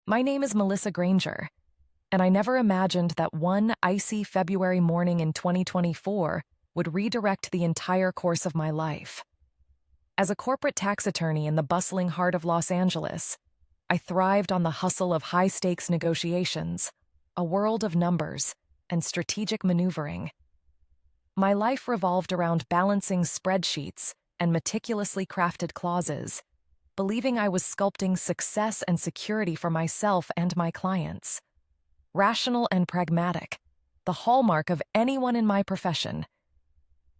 My name is Melissa Granger, and I never imagined that one icy February morning in 2024 would redirect the entire course of my life. As a corporate tax attorney in the bustling heart of Los Angeles, I thrived on the hustle of high-stakes negotiations, a world of numbers, and strategic maneuvering. My life revolved around balancing spreadsheets and meticulously crafted clauses, believing I was sculpting success and security for myself and my clients. Rational and pragmatic, the hallmark of anyone in my profession.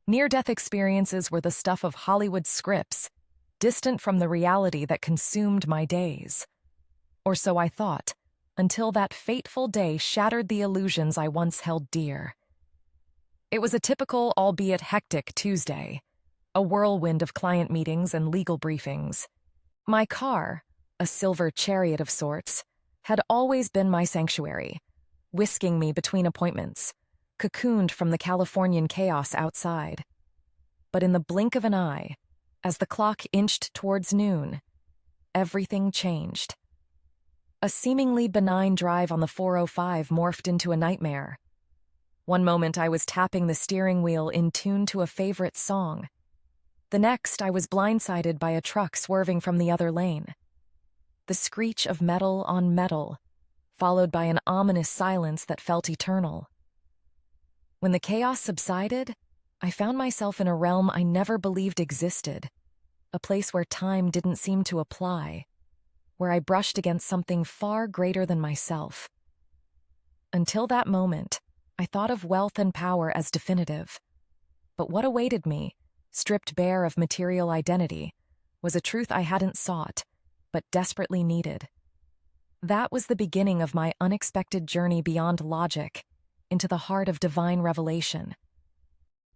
Near-death experiences were the stuff of Hollywood scripts, distant from the reality that consumed my days. Or so I thought, until that fateful day shattered the illusions I once held dear. It was a typical, albeit hectic, Tuesday, a whirlwind of client meetings and legal briefings. My car, a silver chariot of sorts, had always been my sanctuary, whisking me between appointments, cocooned from the Californian chaos outside. But in the blink of an eye, as the clock inched towards noon, everything changed. A seemingly benign drive on the 405 morphed into a nightmare. One moment I was tapping the steering wheel in tune to a favorite song. The next I was blindsided by a truck swerving from the other lane. The screech of metal on metal, followed by an ominous silence that felt eternal. When the chaos subsided, I found myself in a realm I never believed existed, a place where time didn't seem to apply, where I brushed against something far greater than myself. Until that moment, I thought of wealth and power as definitive. But what awaited me, stripped bare of material identity, was a truth I hadn't sought, but desperately needed. That was the beginning of my unexpected journey beyond logic, into the heart of divine revelation.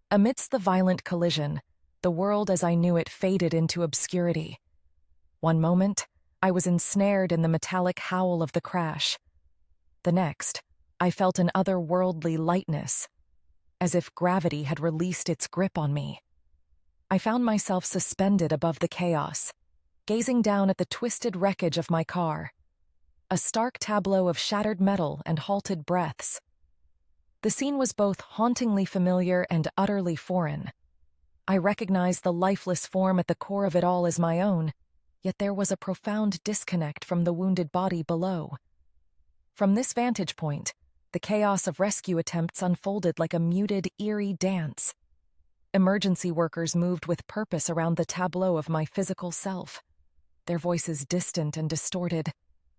Amidst the violent collision, the world as I knew it faded into obscurity. One moment, I was ensnared in the metallic howl of the crash. The next, I felt an otherworldly lightness, as if gravity had released its grip on me. I found myself suspended above the chaos, gazing down at the twisted wreckage of my car, a stark tableau of shattered metal and halted breaths. The scene was both hauntingly familiar and utterly foreign. I recognized the lifeless form at the core of it all as my own, yet there was a profound disconnect from the wounded body below. From this vantage point, the chaos of rescue attempts unfolded like a muted, eerie dance. Emergency workers moved with purpose around the tableau of my physical self, their voices distant and distorted,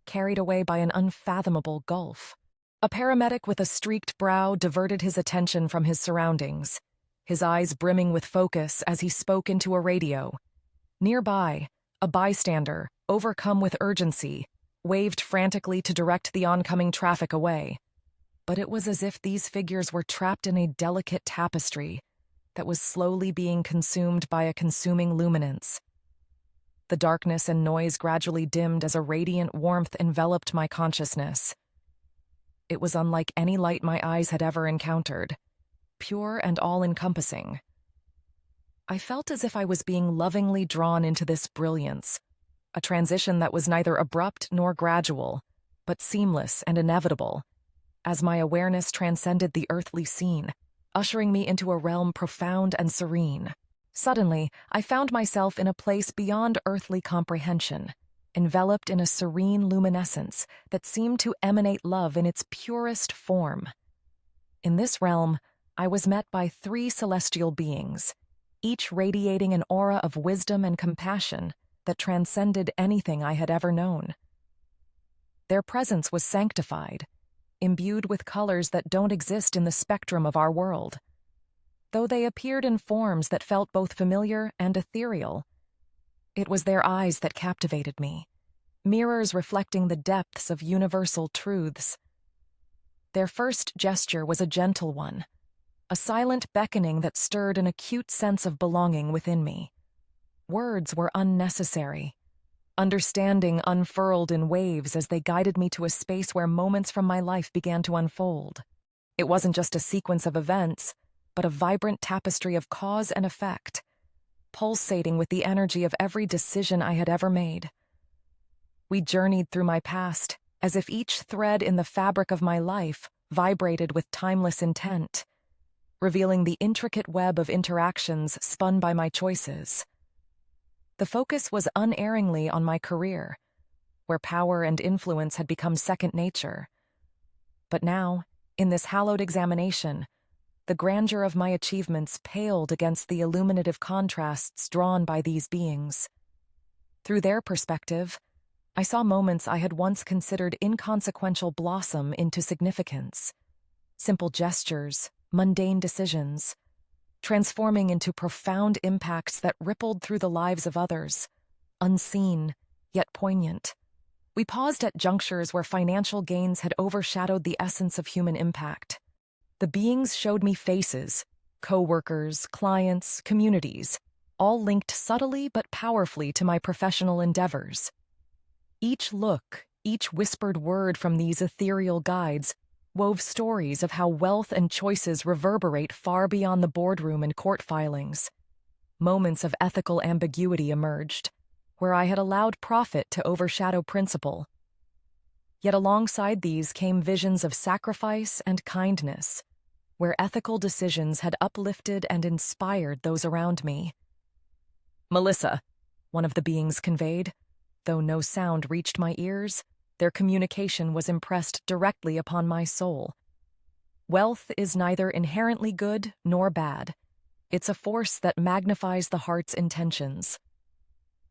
carried away by an unfathomable gulf. A paramedic with a streaked brow diverted his attention from his surroundings, his eyes brimming with focus as he spoke into a radio. Nearby, a bystander, overcome with urgency, waved frantically to direct the oncoming traffic away. But it was as if these figures were trapped in a delicate tapestry that was slowly being consumed by a consuming luminance. The darkness and noise gradually dimmed as a radiant warmth enveloped my consciousness. It was unlike any light my eyes had ever encountered, pure and all-encompassing. I felt as if I was being lovingly drawn into this brilliance, a transition that was neither abrupt nor gradual, but seamless and inevitable, as my awareness transcended the earthly scene, ushering me into a realm profound and serene. Suddenly, I found myself in a place beyond earthly comprehension, enveloped in a serene luminescence that seemed to emanate love in its purest form. In this realm, I was met by 3 celestial beings, each radiating an aura of wisdom and compassion that transcended anything I had ever known. Their presence was sanctified, imbued with colors that don't exist in the spectrum of our world. Though they appeared in forms that felt both familiar and ethereal, it was their eyes that captivated me, mirrors reflecting the depths of universal truths. Their first gesture was a gentle one, a silent beckoning that stirred an acute sense of belonging within me. Words were unnecessary. Understanding unfurled in waves as they guided me to a space where moments from my life began to unfold. It wasn't just a sequence of events, but a vibrant tapestry of cause and effect, pulsating with the energy of every decision I had ever made. We journeyed through my past as if each thread in the fabric of my life vibrated with timeless intent, revealing the intricate web of interactions spun by my choices. The focus was unerringly on my career, where power and influence had become second nature. But now, in this hallowed examination, the grandeur of my achievements paled against the illuminative contrasts drawn by these beings. Through their perspective, I saw moments I had once considered inconsequential blossom into significance. Simple gestures, mundane decisions, transforming into profound impacts that rippled through the lives of others, unseen, yet poignant. We paused at junctures where financial gains had overshadowed the essence of human impact. The beings showed me faces, co-workers, clients, communities, all linked subtly but powerfully to my professional endeavors. Each look, each whispered word from these ethereal guides wove stories of how wealth and choices reverberate far beyond the boardroom and court filings. Moments of ethical ambiguity emerged, where I had allowed profit to overshadow principle. Yet alongside these came visions of sacrifice and kindness, where ethical decisions had uplifted and inspired those around me. "Melissa," one of the beings conveyed. Though no sound reached my ears, their communication was impressed directly upon my soul. Wealth is neither inherently good nor bad. It's a force that magnifies the heart's intentions.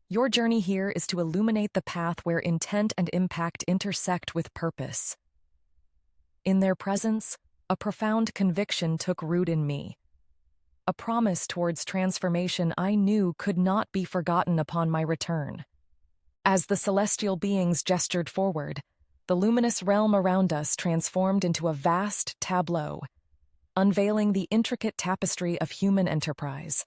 Your journey here is to illuminate the path where intent and impact intersect with purpose. In their presence, a profound conviction took root in me. A promise towards transformation I knew could not be forgotten upon my return. As the celestial beings gestured forward, the luminous realm around us transformed into a vast tableau, unveiling the intricate tapestry of human enterprise.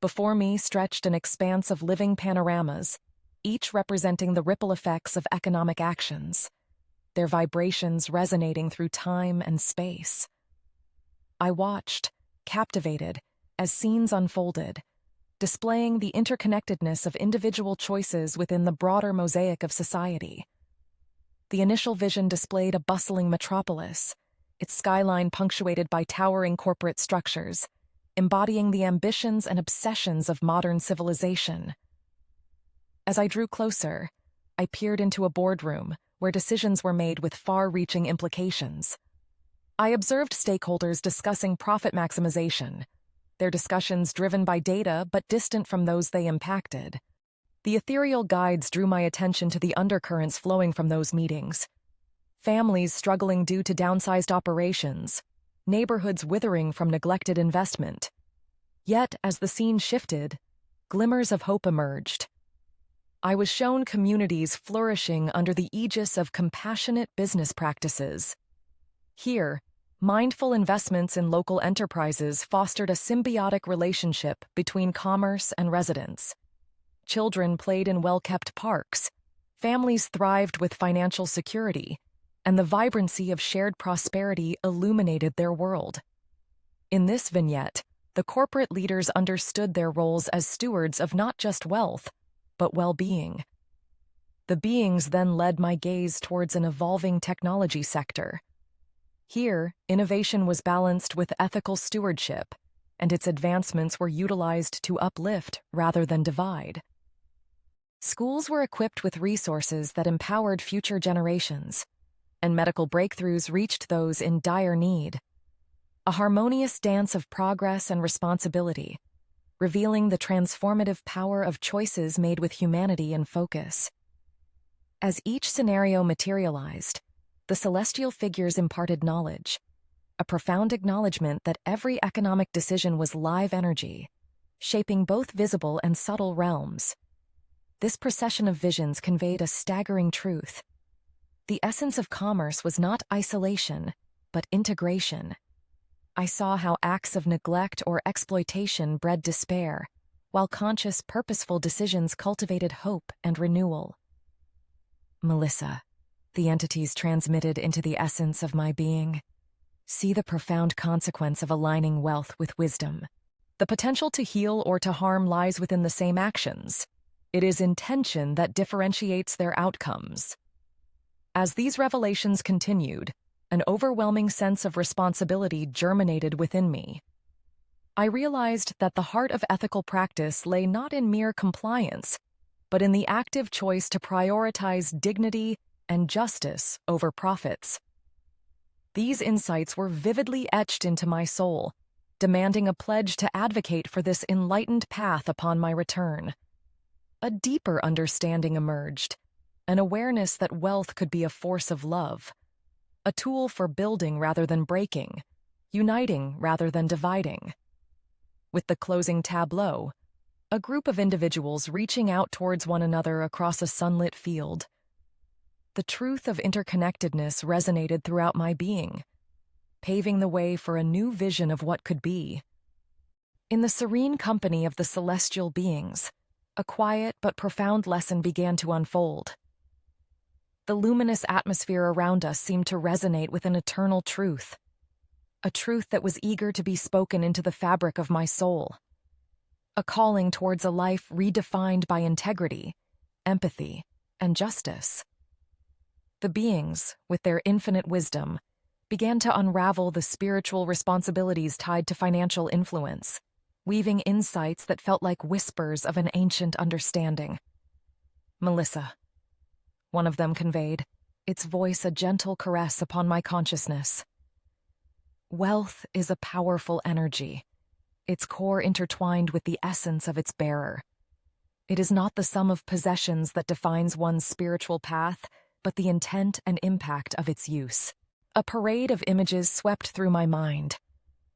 Before me stretched an expanse of living panoramas, each representing the ripple effects of economic actions, their vibrations resonating through time and space. I watched, captivated, as scenes unfolded, displaying the interconnectedness of individual choices within the broader mosaic of society. The initial vision displayed a bustling metropolis, its skyline punctuated by towering corporate structures, embodying the ambitions and obsessions of modern civilization. As I drew closer, I peered into a boardroom where decisions were made with far-reaching implications. I observed stakeholders discussing profit maximization, their discussions driven by data but distant from those they impacted. The ethereal guides drew my attention to the undercurrents flowing from those meetings. Families struggling due to downsized operations, neighborhoods withering from neglected investment. Yet, as the scene shifted, glimmers of hope emerged. I was shown communities flourishing under the aegis of compassionate business practices. Here, mindful investments in local enterprises fostered a symbiotic relationship between commerce and residents. Children played in well-kept parks, families thrived with financial security, and the vibrancy of shared prosperity illuminated their world. In this vignette, the corporate leaders understood their roles as stewards of not just wealth, but well-being. The beings then led my gaze towards an evolving technology sector. Here, innovation was balanced with ethical stewardship, and its advancements were utilized to uplift rather than divide. Schools were equipped with resources that empowered future generations, and medical breakthroughs reached those in dire need. A harmonious dance of progress and responsibility, revealing the transformative power of choices made with humanity in focus. As each scenario materialized, the celestial figures imparted knowledge, a profound acknowledgement that every economic decision was live energy, shaping both visible and subtle realms. This procession of visions conveyed a staggering truth. The essence of commerce was not isolation, but integration. I saw how acts of neglect or exploitation bred despair, while conscious, purposeful decisions cultivated hope and renewal. Melissa, the entities transmitted into the essence of my being. See the profound consequence of aligning wealth with wisdom. The potential to heal or to harm lies within the same actions. It is intention that differentiates their outcomes. As these revelations continued, an overwhelming sense of responsibility germinated within me. I realized that the heart of ethical practice lay not in mere compliance, but in the active choice to prioritize dignity and justice over profits. These insights were vividly etched into my soul, demanding a pledge to advocate for this enlightened path upon my return. A deeper understanding emerged, an awareness that wealth could be a force of love, a tool for building rather than breaking, uniting rather than dividing. With the closing tableau, a group of individuals reaching out towards one another across a sunlit field. The truth of interconnectedness resonated throughout my being, paving the way for a new vision of what could be. In the serene company of the celestial beings, a quiet but profound lesson began to unfold. The luminous atmosphere around us seemed to resonate with an eternal truth, a truth that was eager to be spoken into the fabric of my soul, a calling towards a life redefined by integrity, empathy, and justice. The beings, with their infinite wisdom, began to unravel the spiritual responsibilities tied to financial influence, weaving insights that felt like whispers of an ancient understanding. "Melissa," one of them conveyed, its voice a gentle caress upon my consciousness. "Wealth is a powerful energy, its core intertwined with the essence of its bearer. It is not the sum of possessions that defines one's spiritual path, but the intent and impact of its use." A parade of images swept through my mind.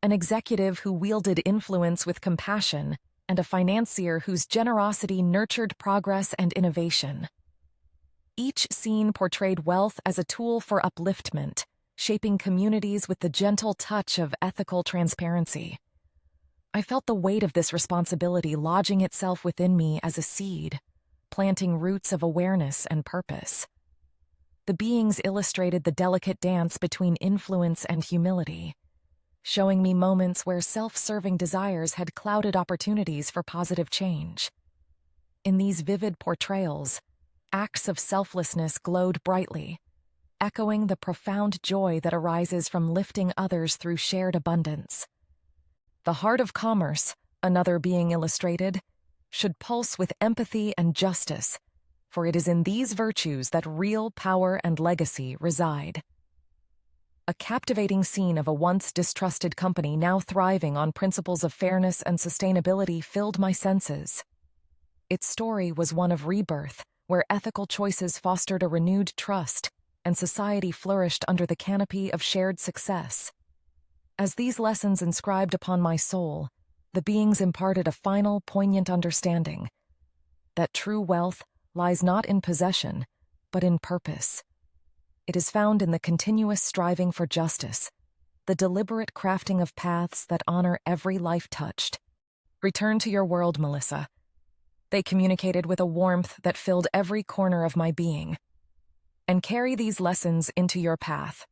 An executive who wielded influence with compassion, and a financier whose generosity nurtured progress and innovation. Each scene portrayed wealth as a tool for upliftment, shaping communities with the gentle touch of ethical transparency. I felt the weight of this responsibility lodging itself within me as a seed, planting roots of awareness and purpose. The beings illustrated the delicate dance between influence and humility, showing me moments where self-serving desires had clouded opportunities for positive change. In these vivid portrayals, acts of selflessness glowed brightly, echoing the profound joy that arises from lifting others through shared abundance. The heart of commerce, another being illustrated, should pulse with empathy and justice, for it is in these virtues that real power and legacy reside. A captivating scene of a once distrusted company now thriving on principles of fairness and sustainability filled my senses. Its story was one of rebirth, where ethical choices fostered a renewed trust, and society flourished under the canopy of shared success. As these lessons inscribed upon my soul, the beings imparted a final, poignant understanding that true wealth lies not in possession, but in purpose. It is found in the continuous striving for justice, the deliberate crafting of paths that honor every life touched. "Return to your world, Melissa." They communicated with a warmth that filled every corner of my being. "And carry these lessons into your path.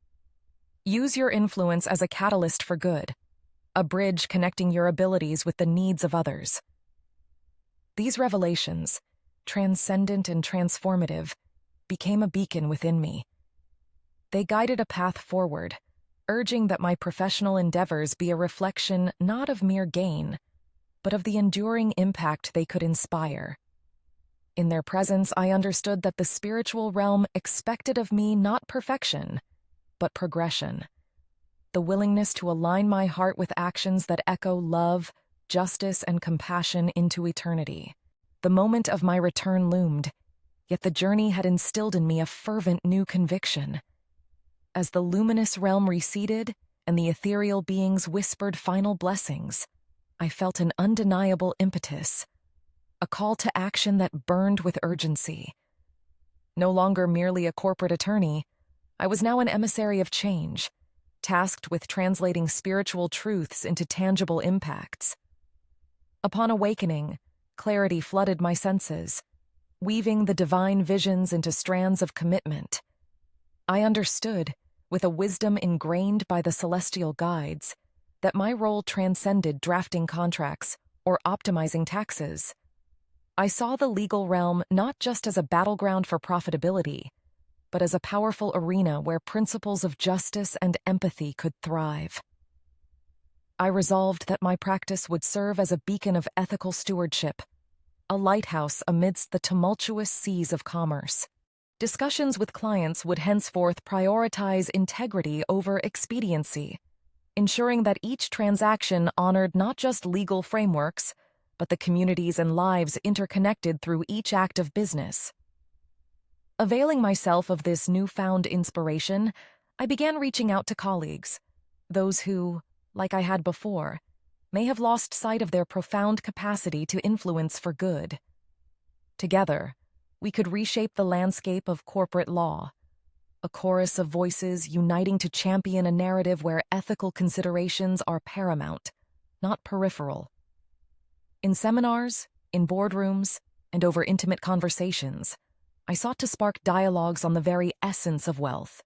Use your influence as a catalyst for good, a bridge connecting your abilities with the needs of others." These revelations, transcendent and transformative, became a beacon within me. They guided a path forward, urging that my professional endeavors be a reflection not of mere gain, but of the enduring impact they could inspire. In their presence, I understood that the spiritual realm expected of me not perfection, but progression. The willingness to align my heart with actions that echo love, justice, and compassion into eternity. The moment of my return loomed, yet the journey had instilled in me a fervent new conviction. As the luminous realm receded and the ethereal beings whispered final blessings, I felt an undeniable impetus, a call to action that burned with urgency. No longer merely a corporate attorney, I was now an emissary of change, tasked with translating spiritual truths into tangible impacts. Upon awakening, clarity flooded my senses, weaving the divine visions into strands of commitment. I understood, with a wisdom ingrained by the celestial guides, that my role transcended drafting contracts or optimizing taxes. I saw the legal realm not just as a battleground for profitability, but as a powerful arena where principles of justice and empathy could thrive. I resolved that my practice would serve as a beacon of ethical stewardship, a lighthouse amidst the tumultuous seas of commerce. Discussions with clients would henceforth prioritize integrity over expediency, ensuring that each transaction honored not just legal frameworks, but the communities and lives interconnected through each act of business. Availing myself of this newfound inspiration, I began reaching out to colleagues, those who, like I had before, may have lost sight of their profound capacity to influence for good. Together, we could reshape the landscape of corporate law, a chorus of voices uniting to champion a narrative where ethical considerations are paramount, not peripheral. In seminars, in boardrooms, and over intimate conversations, I sought to spark dialogues on the very essence of wealth,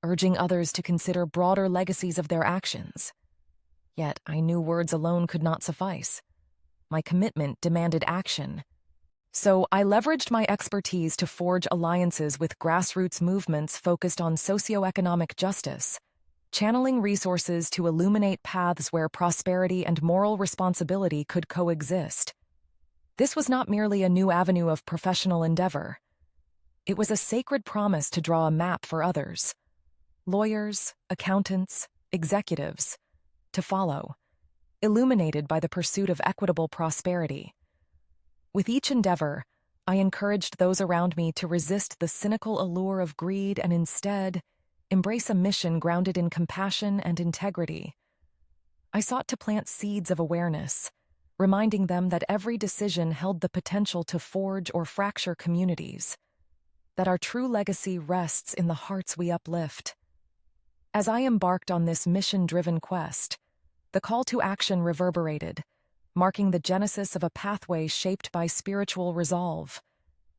urging others to consider broader legacies of their actions. Yet I knew words alone could not suffice. My commitment demanded action. So I leveraged my expertise to forge alliances with grassroots movements focused on socioeconomic justice, channeling resources to illuminate paths where prosperity and moral responsibility could coexist. This was not merely a new avenue of professional endeavor. It was a sacred promise to draw a map for others, lawyers, accountants, executives, to follow, illuminated by the pursuit of equitable prosperity. With each endeavor, I encouraged those around me to resist the cynical allure of greed and instead embrace a mission grounded in compassion and integrity. I sought to plant seeds of awareness, reminding them that every decision held the potential to forge or fracture communities, that our true legacy rests in the hearts we uplift. As I embarked on this mission-driven quest, the call to action reverberated, marking the genesis of a pathway shaped by spiritual resolve,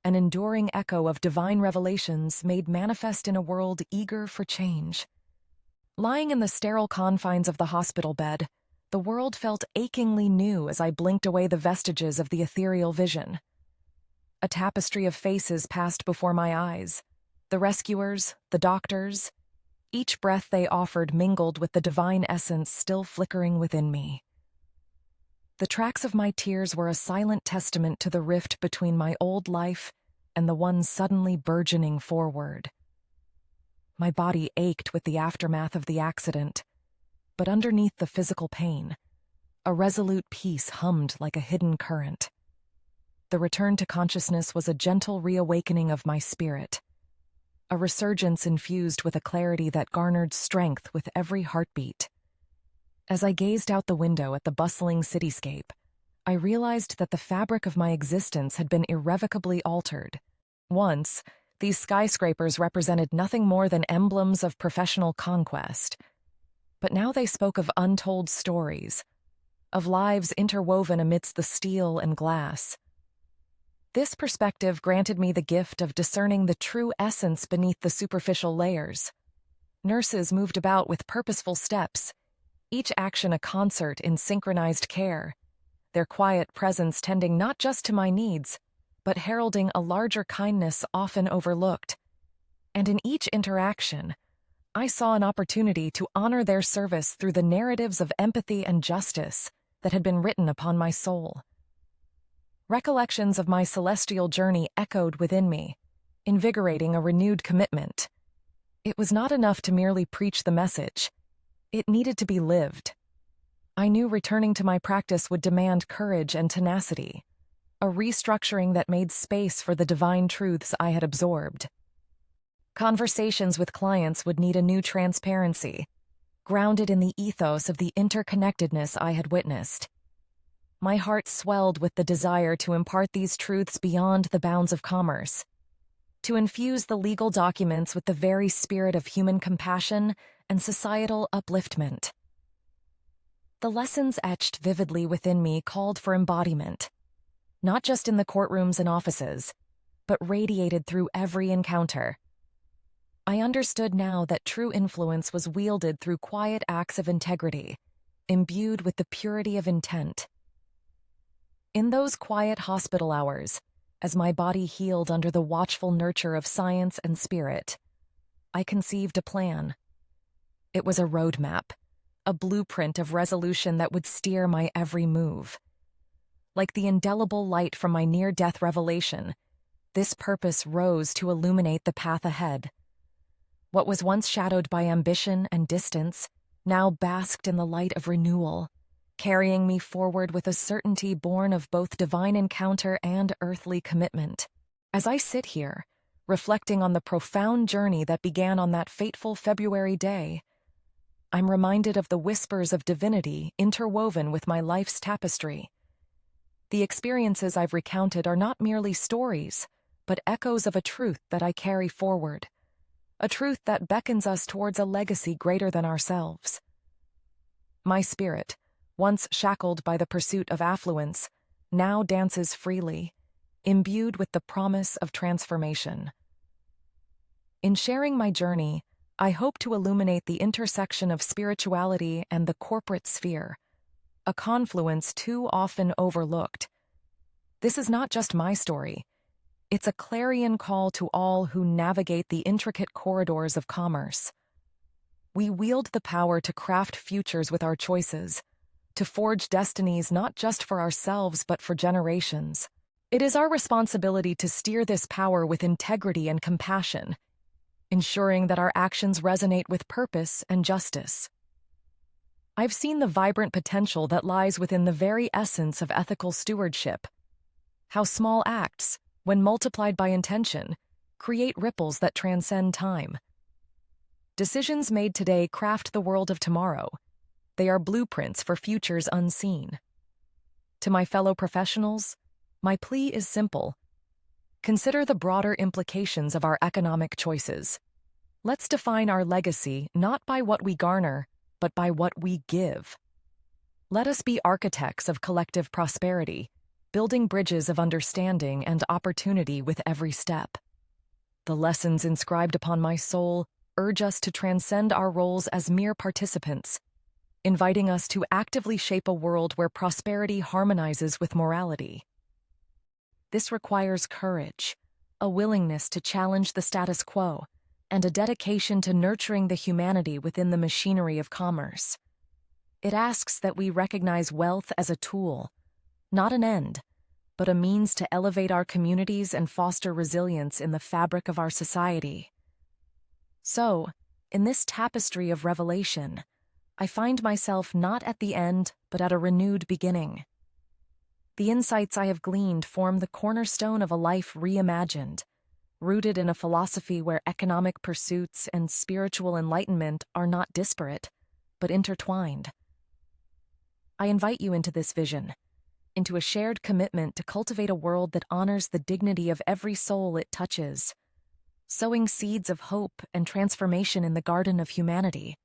an enduring echo of divine revelations made manifest in a world eager for change. Lying in the sterile confines of the hospital bed, the world felt achingly new as I blinked away the vestiges of the ethereal vision. A tapestry of faces passed before my eyes, the rescuers, the doctors. Each breath they offered mingled with the divine essence still flickering within me. The tracks of my tears were a silent testament to the rift between my old life and the one suddenly burgeoning forward. My body ached with the aftermath of the accident, but underneath the physical pain, a resolute peace hummed like a hidden current. The return to consciousness was a gentle reawakening of my spirit, a resurgence infused with a clarity that garnered strength with every heartbeat. As I gazed out the window at the bustling cityscape, I realized that the fabric of my existence had been irrevocably altered. Once, these skyscrapers represented nothing more than emblems of professional conquest. But now they spoke of untold stories, of lives interwoven amidst the steel and glass. This perspective granted me the gift of discerning the true essence beneath the superficial layers. Nurses moved about with purposeful steps, each action a concert in synchronized care, their quiet presence tending not just to my needs, but heralding a larger kindness often overlooked. And in each interaction, I saw an opportunity to honor their service through the narratives of empathy and justice that had been written upon my soul. Recollections of my celestial journey echoed within me, invigorating a renewed commitment. It was not enough to merely preach the message. It needed to be lived. I knew returning to my practice would demand courage and tenacity, a restructuring that made space for the divine truths I had absorbed. Conversations with clients would need a new transparency, grounded in the ethos of the interconnectedness I had witnessed. My heart swelled with the desire to impart these truths beyond the bounds of commerce, to infuse the legal documents with the very spirit of human compassion and societal upliftment. The lessons etched vividly within me called for embodiment, not just in the courtrooms and offices, but radiated through every encounter. I understood now that true influence was wielded through quiet acts of integrity, imbued with the purity of intent. In those quiet hospital hours, as my body healed under the watchful nurture of science and spirit, I conceived a plan. It was a roadmap, a blueprint of resolution that would steer my every move. Like the indelible light from my near-death revelation, this purpose rose to illuminate the path ahead. What was once shadowed by ambition and distance now basked in the light of renewal, carrying me forward with a certainty born of both divine encounter and earthly commitment. As I sit here, reflecting on the profound journey that began on that fateful February day, I'm reminded of the whispers of divinity interwoven with my life's tapestry. The experiences I've recounted are not merely stories, but echoes of a truth that I carry forward, a truth that beckons us towards a legacy greater than ourselves. My spirit, once shackled by the pursuit of affluence, now dances freely, imbued with the promise of transformation. In sharing my journey, I hope to illuminate the intersection of spirituality and the corporate sphere, a confluence too often overlooked. This is not just my story. It's a clarion call to all who navigate the intricate corridors of commerce. We wield the power to craft futures with our choices, to forge destinies not just for ourselves but for generations. It is our responsibility to steer this power with integrity and compassion, ensuring that our actions resonate with purpose and justice. I've seen the vibrant potential that lies within the very essence of ethical stewardship. How small acts, when multiplied by intention, create ripples that transcend time. Decisions made today craft the world of tomorrow. They are blueprints for futures unseen. To my fellow professionals, my plea is simple. Consider the broader implications of our economic choices. Let's define our legacy not by what we garner, but by what we give. Let us be architects of collective prosperity, building bridges of understanding and opportunity with every step. The lessons inscribed upon my soul urge us to transcend our roles as mere participants, inviting us to actively shape a world where prosperity harmonizes with morality. This requires courage, a willingness to challenge the status quo, and a dedication to nurturing the humanity within the machinery of commerce. It asks that we recognize wealth as a tool, not an end, but a means to elevate our communities and foster resilience in the fabric of our society. So, in this tapestry of revelation, I find myself not at the end, but at a renewed beginning. The insights I have gleaned form the cornerstone of a life reimagined, rooted in a philosophy where economic pursuits and spiritual enlightenment are not disparate, but intertwined. I invite you into this vision, into a shared commitment to cultivate a world that honors the dignity of every soul it touches, sowing seeds of hope and transformation in the garden of humanity.